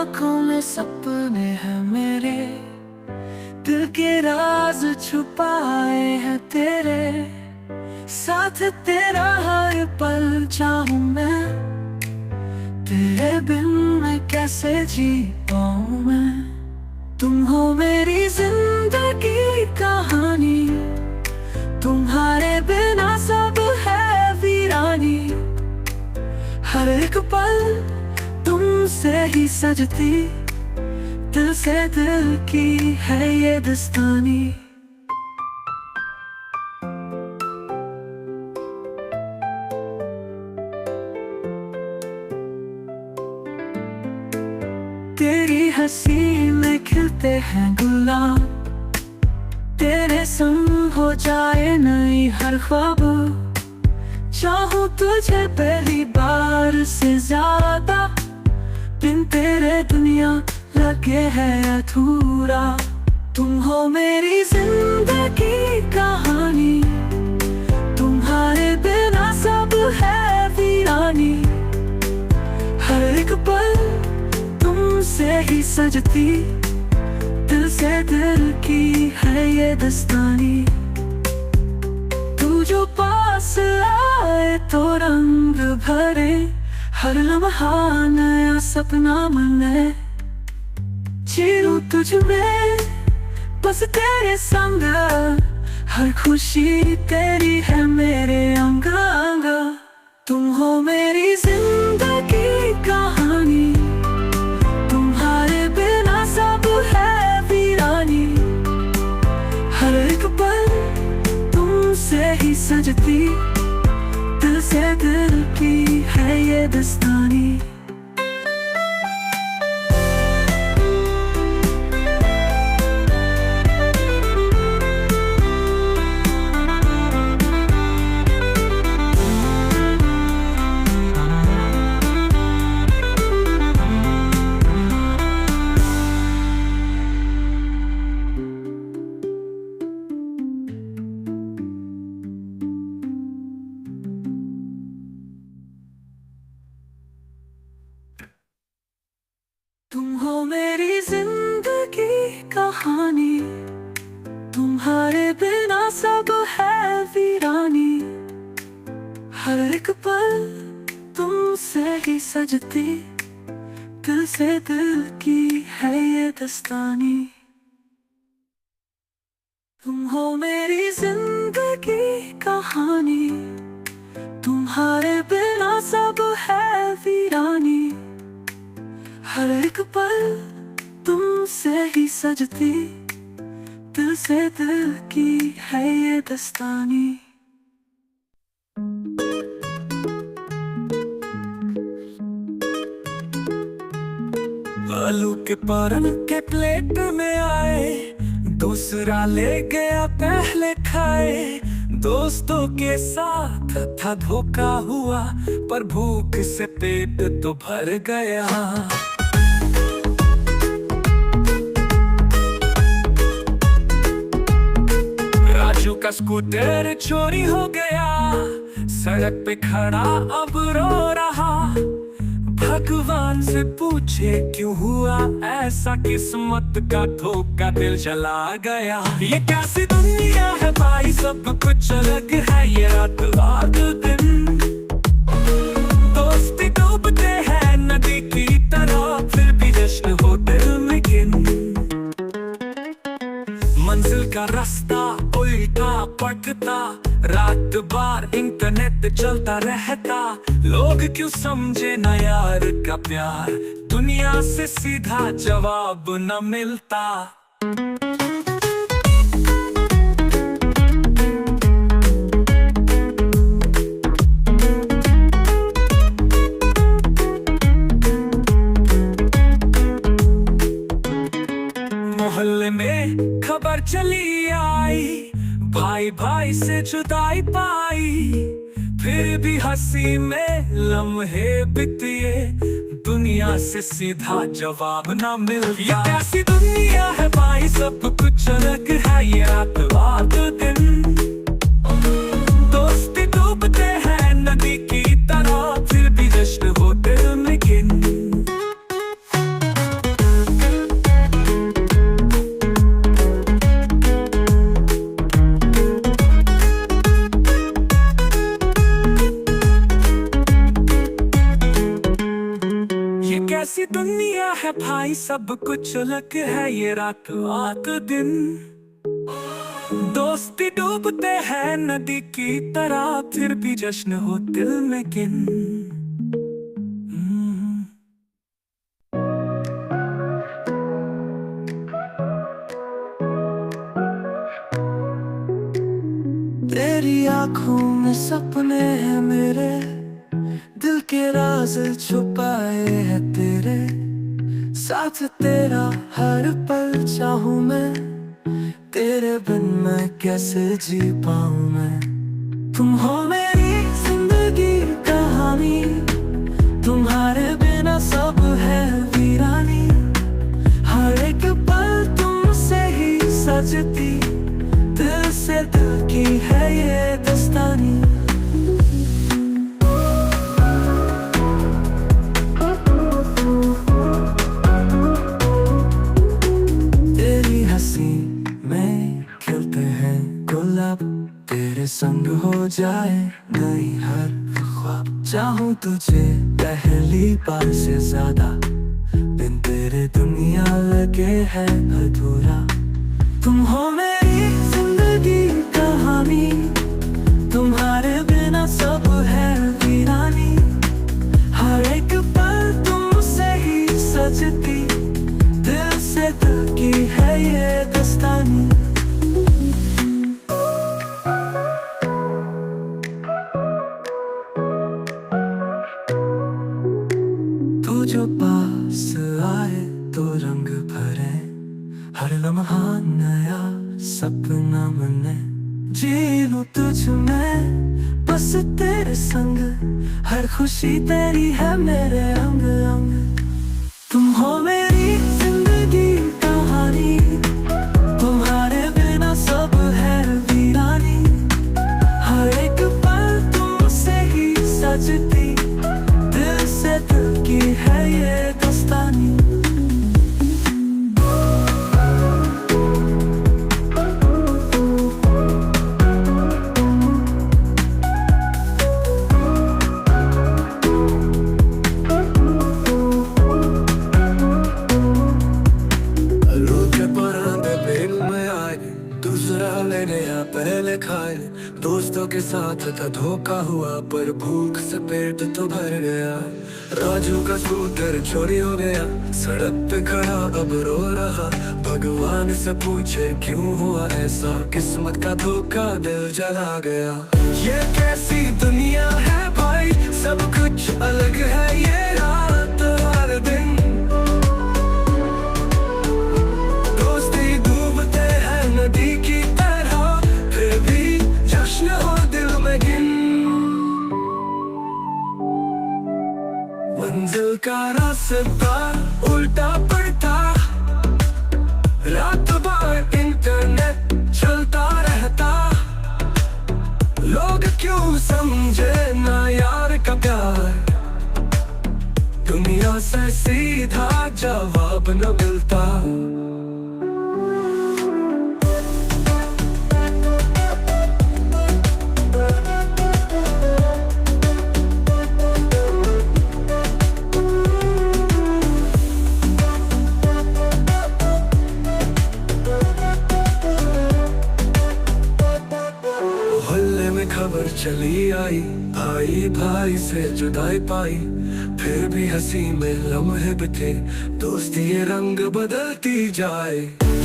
आँखों में सपने हैं मेरे, दिल के राज छुपाए हैं तेरे साथ। तेरा हर पल चाहूं मैं, तेरे बिन मैं कैसे जी पाऊं मैं। तुम हो मेरी जिंदगी कहानी, तुम्हारे बिना सब है वीरानी। हर एक पल तुमसे ही सजती, दिल से दिल की है ये दस्तानी। तेरी हंसी में खिलते हैं गुलाब, तेरे संग हो जाए नई हर ख्वाब। चाहूं तुझे पहली बार से ज्यादा, बिन तेरे दुनिया लगे है अधूरा। तुम हो मेरी जिंदगी कहानी, तुम्हारे बिना सब है वीरानी। हर एक पल तुमसे ही सजती, दिल से दिल की है ये दस्तानी। तू जो पास आए तो रंग भरे, हर लम्हा नया सपना बने। जीऊं तुझ में बस तेरे संग, हर खुशी तेरी है मेरे अंग अंग। तुम हो मेरी जिंदगी कहानी, तुम्हारे बिना सब है वीरानी। हर एक पल तुमसे ही सजती, दिल से दिल की है ये दस्तानी। तुम हो मेरी जिंदगी कहानी, तुम्हारे बिना सब है वीरानी। हर एक पल तुमसे ही सजती, दिल से दिल की है ये दस्तानी। तुम हो मेरी जिंदगी कहानी, तुम्हारे बिना सब है वीरानी। हर एक पल तुमसे ही सजती, दिल से दिल की है ये दस्तानी। आलू के पराठे के प्लेट में आए, दूसरा ले गया पहले खाए। दोस्तों के साथ था धोखा हुआ, पर भूख से पेट तो भर गया। राजू का स्कूटर चोरी हो गया, सड़क पे खड़ा अब रो रहा। भगवान से पूछे क्यों हुआ ऐसा, किस्मत का धोखा दिल चला गया। ये कैसी दुनिया है भाई, सब कुछ अलग है ये रात रात दिन। दोस्ती डूबते हैं नदी की तरह, फिर भी जश्न हो दिल में गिन। मंजिल का रास्ता उल्टा पड़ता, रात बार इंटरनेट चलता रहता। लोग क्यों समझे ना यार का प्यार, दुनिया से सीधा जवाब न मिलता। मोहल्ले में खबर चली आई, भाई भाई से जुदाई पाई। फिर भी हंसी में लम्हे बितिए, दुनिया से सीधा जवाब ना मिलता। ये कैसी दुनिया है भाई, सब कुछ अलग है ये रात रात दिन। दोस्ती डूबते हैं नदी की तरह, फिर भी जश्न हो दिल में गिन। कैसी दुनिया है भाई, सब कुछ अलग है ये रात रात दिन। दोस्ती डूबते हैं नदी की तरह, फिर भी जश्न हो दिल में गिन। तेरी आंखों में सपने हैं मेरे, दिल के राज छुपाए हैं तेरे साथ। तेरा हर पल चाहूं मैं, तेरे बिन मैं कैसे जी पाऊं मैं। तुम हो मेरी जिंदगी कहानी, तुम्हारे बिना सब है वीरानी। हर एक पल तुमसे ही सजती, दिल से दिल की है ये दस्तानी। तेरी हंसी में खिलते हैं गुलाब, तेरे संग हो जाए नई हर ख्वाब। चाहूं तुझे पहली बार से ज्यादा, बिन तेरे दुनिया लगे है अधूरा। तुम हो मेरी जिंदगी कहानी, तुम्हारे बिना सब है वीरानी। हर एक पल तुमसे ही सजती, दिल से दिल की है ये दस्तानी। तू जो पास आए तो रंग भरे, हर लम्हा नया सपना बने। जी लूं तुझ में बस तेरे संग, हर खुशी तेरी है मेरे अंग अंग। तुम हो मेरी जिंदगी कहानी, तुम्हारे बिना सब है वीरानी। हर एक पल तुमसे ही सजती, दिल से दिल की है ये दस्तानी। पहले खाए दोस्तों के साथ था धोखा हुआ, पर भूख से पेट तो भर गया। राजू का स्कूटर चोरी हो गया, सड़क पे खड़ा अब रो रहा। भगवान से पूछे क्यों हुआ ऐसा, किस्मत का धोखा दिल जला गया। ये कैसी दुनिया है भाई, सब कुछ अलग है ये रात हर दिन। दोस्ती डूबते हैं नदी की तरह, फिर भी जश्न हो दिल में गिन। मंजिल का रास्ता उल्टा पड़ता, रात भर इंटरनेट चलता रहता। लोग क्यों समझे ना यार का प्यार, दुनिया से सीधा जवाब न मिलता। खबर चली आई, भाई भाई से जुदाई पाई। फिर भी हंसी में लम्हे बिते, दोस्ती ये रंग बदलती जाए।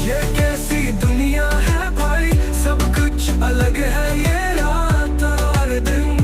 ये कैसी दुनिया है भाई, सब कुछ अलग है ये रात और दिन।